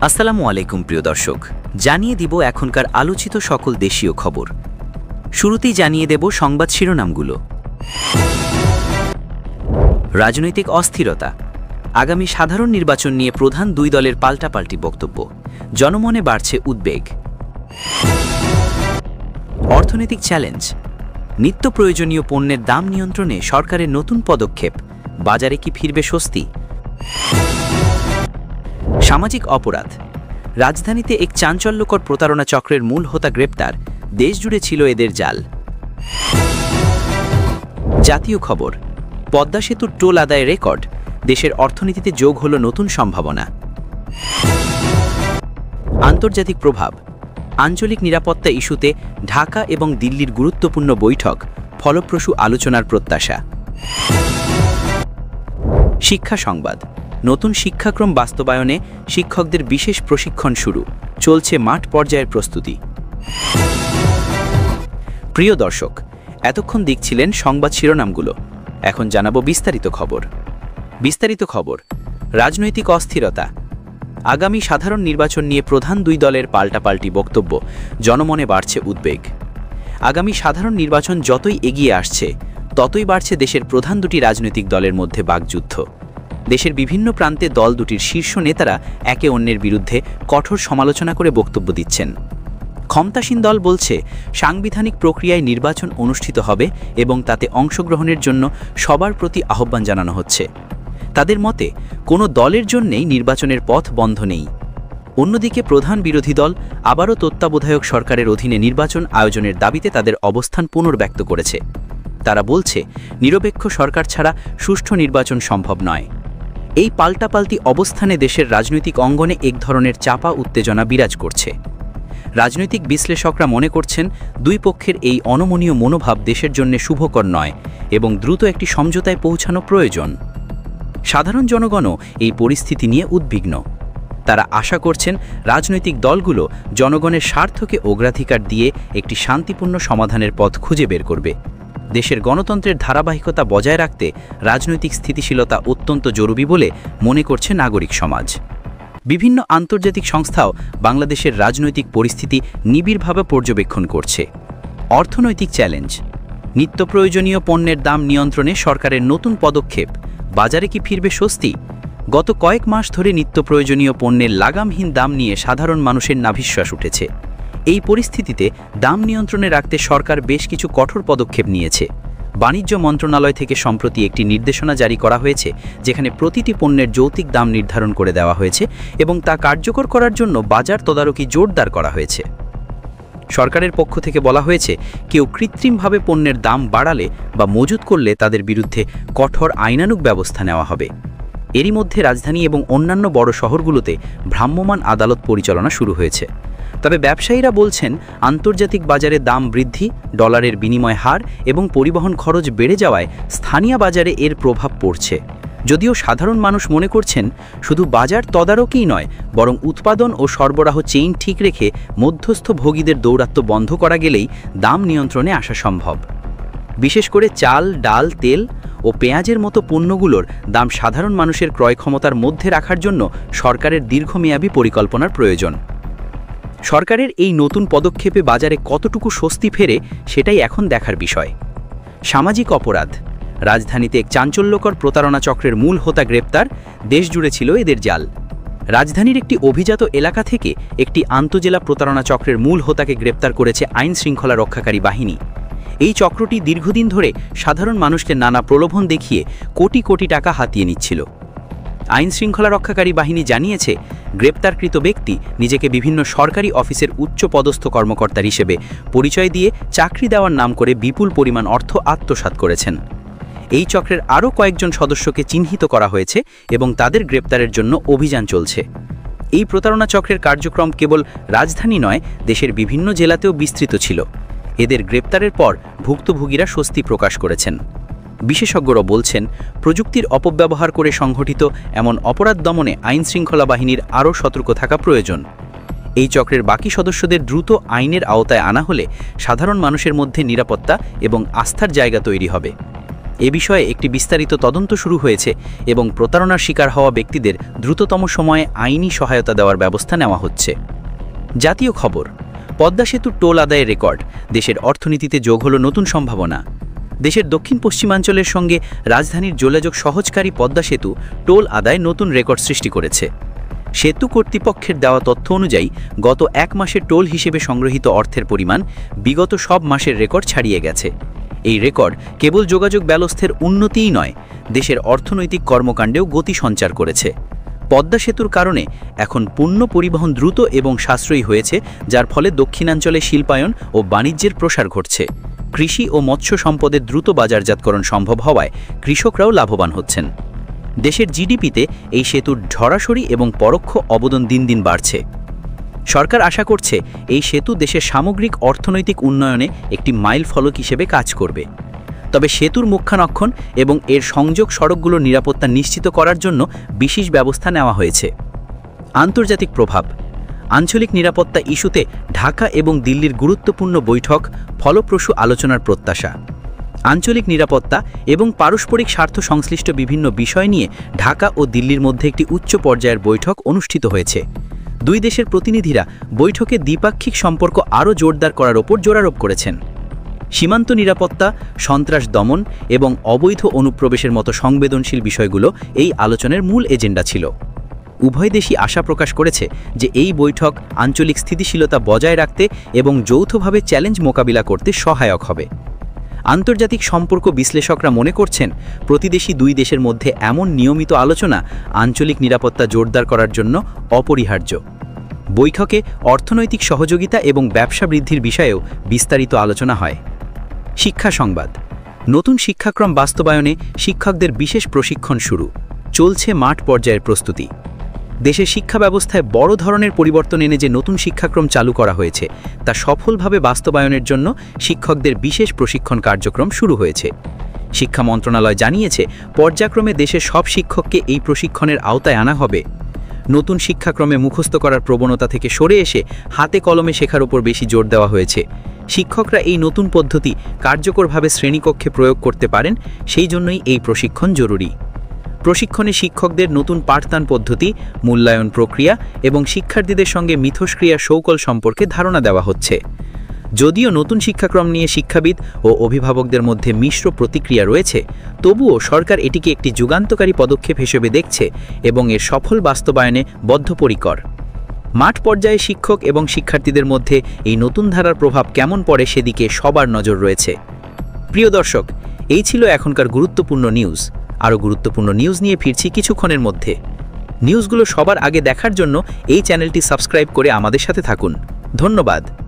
আসসালামু আলাইকুম প্রিয় দর্শক, জানিয়ে দিব এখনকার আলোচিত সকল দেশীয় খবর। শুরুতেই জানিয়ে দেব সংবাদ শিরোনামগুলো। রাজনৈতিক অস্থিরতা, আগামী সাধারণ নির্বাচন নিয়ে প্রধান দুই দলের পাল্টাপাল্টি বক্তব্য, জনমনে বাড়ছে উদ্বেগ। অর্থনৈতিক চ্যালেঞ্জ, নিত্য প্রয়োজনীয় পণ্যের দাম নিয়ন্ত্রণে সরকারের নতুন পদক্ষেপ, বাজারে কি ফিরবে স্বস্তি? সামাজিক অপরাধ, রাজধানীতে এক চাঞ্চল্যকর প্রতারণা চক্রের মূল হোতা গ্রেপ্তার, দেশজুড়ে ছিল এদের জাল। জাতীয় খবর, পদ্মা সেতুর টোল আদায় রেকর্ড, দেশের অর্থনীতিতে যোগ হল নতুন সম্ভাবনা। আন্তর্জাতিক প্রভাব, আঞ্চলিক নিরাপত্তা ইস্যুতে ঢাকা এবং দিল্লির গুরুত্বপূর্ণ বৈঠক, ফলপ্রসূ আলোচনার প্রত্যাশা। শিক্ষা সংবাদ, নতুন শিক্ষাক্রম বাস্তবায়নে শিক্ষকদের বিশেষ প্রশিক্ষণ শুরু, চলছে মাঠ পর্যায়ের প্রস্তুতি। প্রিয় দর্শক, এতক্ষণ দেখছিলেন সংবাদ শিরোনামগুলো, এখন জানাবো বিস্তারিত খবর। রাজনৈতিক অস্থিরতা, আগামী সাধারণ নির্বাচন নিয়ে প্রধান দুই দলের পাল্টাপাল্টি বক্তব্য, জনমনে বাড়ছে উদ্বেগ। আগামী সাধারণ নির্বাচন যতই এগিয়ে আসছে, ততই বাড়ছে দেশের প্রধান দুটি রাজনৈতিক দলের মধ্যে বাকযুদ্ধ। দেশের বিভিন্ন প্রান্তে দল দুটির শীর্ষ নেতারা একে অন্যের বিরুদ্ধে কঠোর সমালোচনা করে বক্তব্য দিচ্ছেন। ক্ষমতাসীন দল বলছে সাংবিধানিক প্রক্রিয়ায় নির্বাচন অনুষ্ঠিত হবে এবং তাতে অংশগ্রহণের জন্য সবার প্রতি আহ্বান জানানো হচ্ছে। তাদের মতে কোনো দলের জন্যেই নির্বাচনের পথ বন্ধ নেই। অন্যদিকে প্রধান বিরোধী দল আবারও তত্ত্বাবধায়ক সরকারের অধীনে নির্বাচন আয়োজনের দাবিতে তাদের অবস্থান পুনর্ব্যক্ত করেছে। তারা বলছে নিরপেক্ষ সরকার ছাড়া সুষ্ঠু নির্বাচন সম্ভব নয়। এই পাল্টাপাল্টি অবস্থানে দেশের রাজনৈতিক অঙ্গনে এক ধরনের চাপা উত্তেজনা বিরাজ করছে। রাজনৈতিক বিশ্লেষকরা মনে করছেন দুই পক্ষের এই অনমনীয় মনোভাব দেশের জন্য শুভকর নয় এবং দ্রুত একটি সমঝোতায় পৌঁছানো প্রয়োজন। সাধারণ জনগণও এই পরিস্থিতি নিয়ে উদ্বিগ্ন। তারা আশা করছেন রাজনৈতিক দলগুলো জনগণের স্বার্থকে অগ্রাধিকার দিয়ে একটি শান্তিপূর্ণ সমাধানের পথ খুঁজে বের করবে। দেশের গণতন্ত্রের ধারাবাহিকতা বজায় রাখতে রাজনৈতিক স্থিতিশীলতা অত্যন্ত জরুরি বলে মনে করছে নাগরিক সমাজ। বিভিন্ন আন্তর্জাতিক সংস্থাও বাংলাদেশের রাজনৈতিক পরিস্থিতি নিবিড়ভাবে পর্যবেক্ষণ করছে। অর্থনৈতিক চ্যালেঞ্জ, নিত্য প্রয়োজনীয় পণ্যের দাম নিয়ন্ত্রণে সরকারের নতুন পদক্ষেপ, বাজারে কি ফিরবে স্বস্তি? গত কয়েক মাস ধরে নিত্য প্রয়োজনীয় পণ্যের লাগামহীন দাম নিয়ে সাধারণ মানুষের নাভিশ্বাস উঠেছে। এই পরিস্থিতিতে দাম নিয়ন্ত্রণে রাখতে সরকার বেশ কিছু কঠোর পদক্ষেপ নিয়েছে। বাণিজ্য মন্ত্রণালয় থেকে সম্প্রতি একটি নির্দেশনা জারি করা হয়েছে, যেখানে প্রতিটি পণ্যের যৌক্তিক দাম নির্ধারণ করে দেওয়া হয়েছে এবং তা কার্যকর করার জন্য বাজার তদারকি জোরদার করা হয়েছে। সরকারের পক্ষ থেকে বলা হয়েছে, কেউ কৃত্রিমভাবে পণ্যের দাম বাড়ালে বা মজুত করলে তাদের বিরুদ্ধে কঠোর আইনানুগ ব্যবস্থা নেওয়া হবে। এরই মধ্যে রাজধানী এবং অন্যান্য বড় শহরগুলোতে ভ্রাম্যমাণ আদালত পরিচালনা শুরু হয়েছে। তবে ব্যবসায়ীরা বলছেন আন্তর্জাতিক বাজারে দাম বৃদ্ধি, ডলারের বিনিময় হার এবং পরিবহন খরচ বেড়ে যাওয়ায় স্থানীয় বাজারে এর প্রভাব পড়ছে। যদিও সাধারণ মানুষ মনে করছেন শুধু বাজার তদারকিই নয়, বরং উৎপাদন ও সরবরাহ চেইন ঠিক রেখে মধ্যস্থ ভোগীদের দৌরাত্ম্য বন্ধ করা গেলেই দাম নিয়ন্ত্রণে আসা সম্ভব। বিশেষ করে চাল, ডাল, তেল ও পেঁয়াজের মতো পণ্যগুলোর দাম সাধারণ মানুষের ক্রয় ক্ষমতার মধ্যে রাখার জন্য সরকারের দীর্ঘমেয়াদী পরিকল্পনার প্রয়োজন। সরকারের এই নতুন পদক্ষেপে বাজারে কতটুকু স্বস্তি ফেরে সেটাই এখন দেখার বিষয়। সামাজিক অপরাধ, রাজধানীতে এক চাঞ্চল্যকর প্রতারণা চক্রের মূল হোতা গ্রেপ্তার, দেশজুড়ে ছিল এদের জাল। রাজধানীর একটি অভিজাত এলাকা থেকে একটি আন্তজেলা প্রতারণা চক্রের মূল হোতাকে গ্রেপ্তার করেছে আইন শৃঙ্খলা রক্ষাকারী বাহিনী। এই চক্রটি দীর্ঘদিন ধরে সাধারণ মানুষকে নানা প্রলোভন দেখিয়ে কোটি কোটি টাকা হাতিয়ে নিচ্ছিল। আইন শৃঙ্খলা রক্ষাকারী বাহিনী জানিয়েছে, গ্রেপ্তারকৃত ব্যক্তি নিজেকে বিভিন্ন সরকারি অফিসের উচ্চ পদস্থ কর্মকর্তার হিসেবে পরিচয় দিয়ে চাকরি দেওয়ার নাম করে বিপুল পরিমাণ অর্থ আত্মসাৎ করেছেন। এই চক্রের আরও কয়েকজন সদস্যকে চিহ্নিত করা হয়েছে এবং তাদের গ্রেপ্তারের জন্য অভিযান চলছে। এই প্রতারণা চক্রের কার্যক্রম কেবল রাজধানী নয়, দেশের বিভিন্ন জেলাতেও বিস্তৃত ছিল। এদের গ্রেপ্তারের পর ভুক্তভোগীরা স্বস্তি প্রকাশ করেছেন। বিশেষজ্ঞরা বলছেন, প্রযুক্তির অপব্যবহার করে সংঘটিত এমন অপরাধ দমনে আইন শৃঙ্খলা বাহিনীর আরও সতর্ক থাকা প্রয়োজন। এই চক্রের বাকি সদস্যদের দ্রুত আইনের আওতায় আনা হলে সাধারণ মানুষের মধ্যে নিরাপত্তা এবং আস্থার জায়গা তৈরি হবে। এ বিষয়ে একটি বিস্তারিত তদন্ত শুরু হয়েছে এবং প্রতারণার শিকার হওয়া ব্যক্তিদের দ্রুততম সময়ে আইনি সহায়তা দেওয়ার ব্যবস্থা নেওয়া হচ্ছে। জাতীয় খবর, পদ্মা সেতুর টোল আদায়ের রেকর্ড, দেশের অর্থনীতিতে যোগ হল নতুন সম্ভাবনা। দেশের দক্ষিণ পশ্চিমাঞ্চলের সঙ্গে রাজধানীর যোগাযোগ সহজকারী পদ্মা সেতু টোল আদায় নতুন রেকর্ড সৃষ্টি করেছে। সেতু কর্তৃপক্ষের দেওয়া তথ্য অনুযায়ী গত এক মাসের টোল হিসেবে সংগ্রহীত অর্থের পরিমাণ বিগত সব মাসের রেকর্ড ছাড়িয়ে গেছে। এই রেকর্ড কেবল যোগাযোগ ব্যবস্থার উন্নতিই নয়, দেশের অর্থনৈতিক কর্মকাণ্ডেও গতি সঞ্চার করেছে। পদ্মা সেতুর কারণে এখন পণ্য পরিবহন দ্রুত এবং সাশ্রয়ী হয়েছে, যার ফলে দক্ষিণাঞ্চলে শিল্পায়ন ও বাণিজ্যের প্রসার ঘটছে। কৃষি ও মৎস্য সম্পদের দ্রুত বাজারজাতকরণ সম্ভব হওয়ায় কৃষকরাও লাভবান হচ্ছেন। দেশের জিডিপিতে এই সেতুর সরাসরি এবং পরোক্ষ অবদান দিন দিন বাড়ছে। সরকার আশা করছে এই সেতু দেশের সামগ্রিক অর্থনৈতিক উন্নয়নে একটি মাইল ফলক হিসেবে কাজ করবে। তবে সেতুর মুখ্যানক্ষণ এবং এর সংযোগ সড়কগুলোর নিরাপত্তা নিশ্চিত করার জন্য বিশেষ ব্যবস্থা নেওয়া হয়েছে। আন্তর্জাতিক প্রভাব, আঞ্চলিক নিরাপত্তা ইস্যুতে ঢাকা এবং দিল্লির গুরুত্বপূর্ণ বৈঠক, ফলপ্রসূ আলোচনার প্রত্যাশা। আঞ্চলিক নিরাপত্তা এবং পারস্পরিক স্বার্থ সংশ্লিষ্ট বিভিন্ন বিষয় নিয়ে ঢাকা ও দিল্লির মধ্যে একটি উচ্চ পর্যায়ের বৈঠক অনুষ্ঠিত হয়েছে। দুই দেশের প্রতিনিধিরা বৈঠকে দ্বিপাক্ষিক সম্পর্ক আরও জোরদার করার ওপর জোরারোপ করেছেন। সীমান্ত নিরাপত্তা, সন্ত্রাস দমন এবং অবৈধ অনুপ্রবেশের মতো সংবেদনশীল বিষয়গুলো এই আলোচনার মূল এজেন্ডা ছিল। উভয় দেশই আশা প্রকাশ করেছে যে এই বৈঠক আঞ্চলিক স্থিতিশীলতা বজায় রাখতে এবং যৌথভাবে চ্যালেঞ্জ মোকাবিলা করতে সহায়ক হবে। আন্তর্জাতিক সম্পর্ক বিশ্লেষকরা মনে করছেন, প্রতিবেশী দুই দেশের মধ্যে এমন নিয়মিত আলোচনা আঞ্চলিক নিরাপত্তা জোরদার করার জন্য অপরিহার্য। বৈঠকে অর্থনৈতিক সহযোগিতা এবং ব্যবসা বৃদ্ধির বিষয়েও বিস্তারিত আলোচনা হয়। শিক্ষা সংবাদ, নতুন শিক্ষাক্রম বাস্তবায়নে শিক্ষকদের বিশেষ প্রশিক্ষণ শুরু, চলছে মাঠ পর্যায়ের প্রস্তুতি। দেশের শিক্ষা ব্যবস্থায় বড় ধরনের পরিবর্তন এনে যে নতুন শিক্ষাক্রম চালু করা হয়েছে তা সফলভাবে বাস্তবায়নের জন্য শিক্ষকদের বিশেষ প্রশিক্ষণ কার্যক্রম শুরু হয়েছে। শিক্ষা মন্ত্রণালয় জানিয়েছে, পর্যায়ক্রমে দেশের সব শিক্ষককে এই প্রশিক্ষণের আওতায় আনা হবে। নতুন শিক্ষাক্রমে মুখস্থ করার প্রবণতা থেকে সরে এসে হাতে কলমে শেখার উপর বেশি জোর দেওয়া হয়েছে। শিক্ষকরা এই নতুন পদ্ধতি কার্যকরভাবে শ্রেণীকক্ষে প্রয়োগ করতে পারেন, সেই জন্যই এই প্রশিক্ষণ জরুরি। প্রশিক্ষণে শিক্ষকদের নতুন পাঠদান পদ্ধতি, মূল্যায়ন প্রক্রিয়া এবং শিক্ষার্থীদের সঙ্গে মিথস্ক্রিয়া কৌশল সম্পর্কে ধারণা দেওয়া হচ্ছে। যদিও নতুন শিক্ষাক্রম নিয়ে শিক্ষাবিদ ও অভিভাবকদের মধ্যে মিশ্র প্রতিক্রিয়া রয়েছে, তবুও সরকার এটিকে একটি যুগান্তকারী পদক্ষেপ হিসেবে দেখছে এবং এর সফল বাস্তবায়নে বদ্ধপরিকর। মাঠ পর্যায়ে শিক্ষক এবং শিক্ষার্থীদের মধ্যে এই নতুন ধারার প্রভাব কেমন পড়ে সেদিকে সবার নজর রয়েছে। প্রিয় দর্শক, এই ছিল এখনকার গুরুত্বপূর্ণ নিউজ। আরও গুরুত্বপূর্ণ নিউজ নিয়ে ফিরছি কিছুক্ষণের মধ্যে। নিউজগুলো সবার আগে দেখার জন্য এই চ্যানেলটি সাবস্ক্রাইব করে আমাদের সাথে থাকুন। ধন্যবাদ।